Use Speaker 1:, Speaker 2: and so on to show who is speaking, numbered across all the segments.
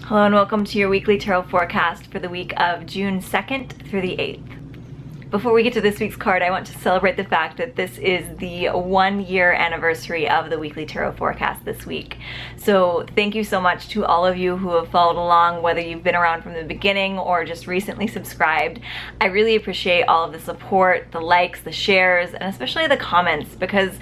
Speaker 1: Hello and welcome to your weekly tarot forecast for the week of June 2nd through the 8th. Before we get to this week's card, I want to celebrate the fact that this is the 1-year anniversary of the weekly tarot forecast this week. So thank you so much to all of you who have followed along, whether you've been around from the beginning or just recently subscribed. I really appreciate all of the support, the likes, the shares, and especially the comments, because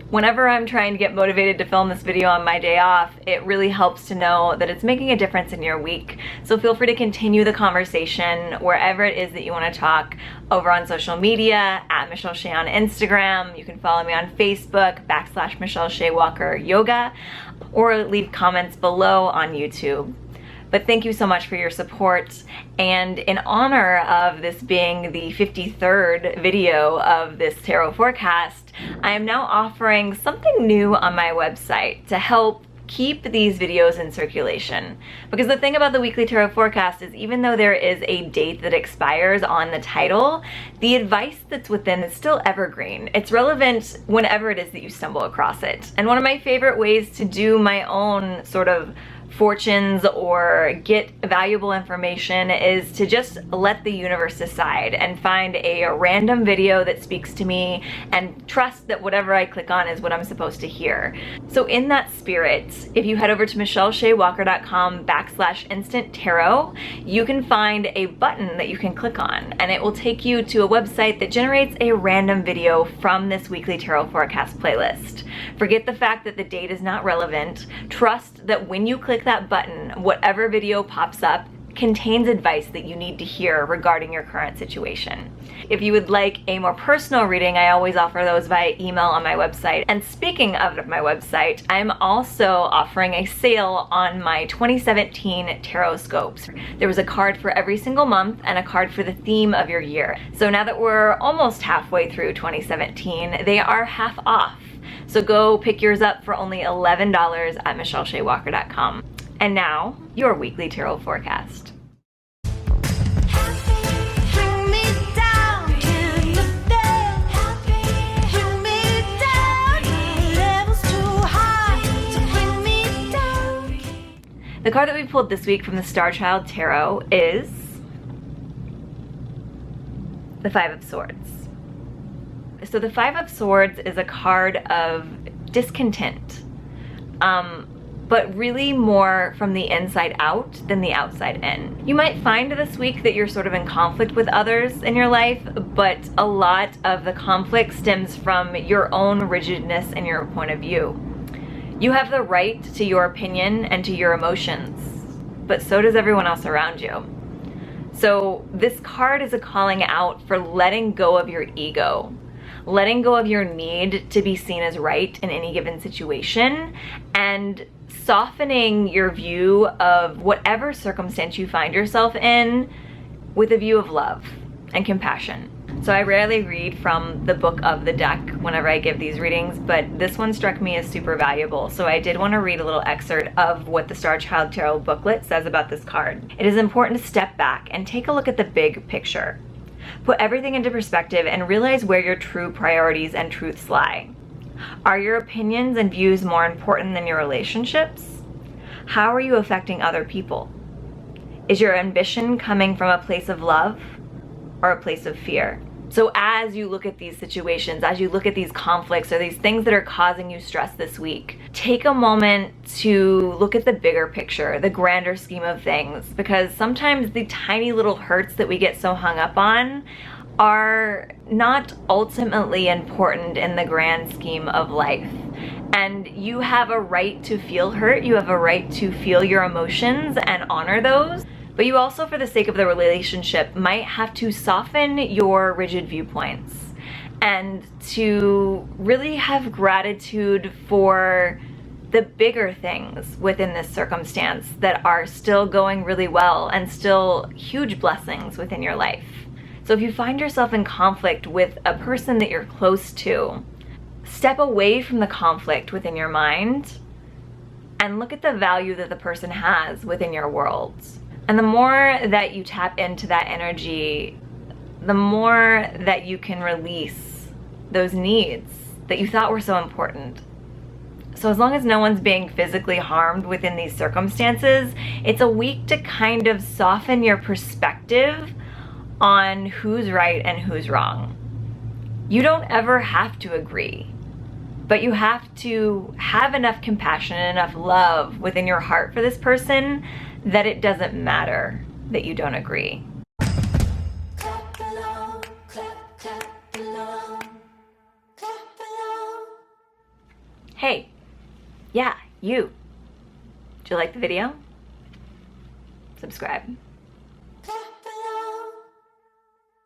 Speaker 1: whenever I'm trying to get motivated to film this video on my day off, it really helps to know that it's making a difference in your week. So feel free to continue the conversation wherever it is that you want to talk, over on social media, at Michelle Shea on Instagram. You can follow me on Facebook, / Michelle Shea Walker Yoga, or leave comments below on YouTube. But thank you so much for your support, and in honor of this being the 53rd video of this tarot forecast, I am now offering something new on my website to help keep these videos in circulation. Because the thing about the weekly tarot forecast is, even though there is a date that expires on the title, the advice that's within is still evergreen. It's relevant whenever it is that you stumble across it. And one of my favorite ways to do my own sort of fortunes or get valuable information is to just let the universe decide and find a random video that speaks to me and trust that whatever I click on is what I'm supposed to hear. So in that spirit, if you head over to michellesheawalker.com / instant tarot, you can find a button that you can click on, and it will take you to a website that generates a random video from this weekly tarot forecast playlist. Forget the fact that the date is not relevant. Trust that when you click that button, whatever video pops up contains advice that you need to hear regarding your current situation. If you would like a more personal reading, I always offer those via email on my website. And speaking of my website, I'm also offering a sale on my 2017 tarot scopes. There was a card for every single month and a card for the theme of your year. So now that we're almost halfway through 2017, they are half off. So go pick yours up for only $11 at michellesheawalker.com. And now, your weekly tarot forecast. The card that we pulled this week from the Starchild Tarot is the Five of Swords. So the Five of Swords is a card of discontent, but really more from the inside out than the outside in. You might find this week that you're sort of in conflict with others in your life, but a lot of the conflict stems from your own rigidness and your point of view. You have the right to your opinion and to your emotions, but so does everyone else around you. So this card is a calling out for letting go of your ego, letting go of your need to be seen as right in any given situation, and softening your view of whatever circumstance you find yourself in with a view of love and compassion. So I rarely read from the book of the deck whenever I give these readings, but this one struck me as super valuable. So I did want to read a little excerpt of what the Starchild Tarot booklet says about this card. It is important to step back and take a look at the big picture. Put everything into perspective and realize where your true priorities and truths lie. Are your opinions and views more important than your relationships? How are you affecting other people? Is your ambition coming from a place of love or a place of fear? So as you look at these situations, as you look at these conflicts or these things that are causing you stress this week, take a moment to look at the bigger picture, the grander scheme of things, because sometimes the tiny little hurts that we get so hung up on are not ultimately important in the grand scheme of life. And you have a right to feel hurt, you have a right to feel your emotions and honor those. But you also, for the sake of the relationship, might have to soften your rigid viewpoints and to really have gratitude for the bigger things within this circumstance that are still going really well and still huge blessings within your life. So if you find yourself in conflict with a person that you're close to, step away from the conflict within your mind and look at the value that the person has within your world. And the more that you tap into that energy, the more that you can release those needs that you thought were so important. So as long as no one's being physically harmed within these circumstances, it's a week to kind of soften your perspective on who's right and who's wrong. You don't ever have to agree, but you have to have enough compassion and enough love within your heart for this person that it doesn't matter that you don't agree.
Speaker 2: Clap along, clap, clap along, clap along.
Speaker 1: Hey, yeah, you. Did you like the video? Subscribe.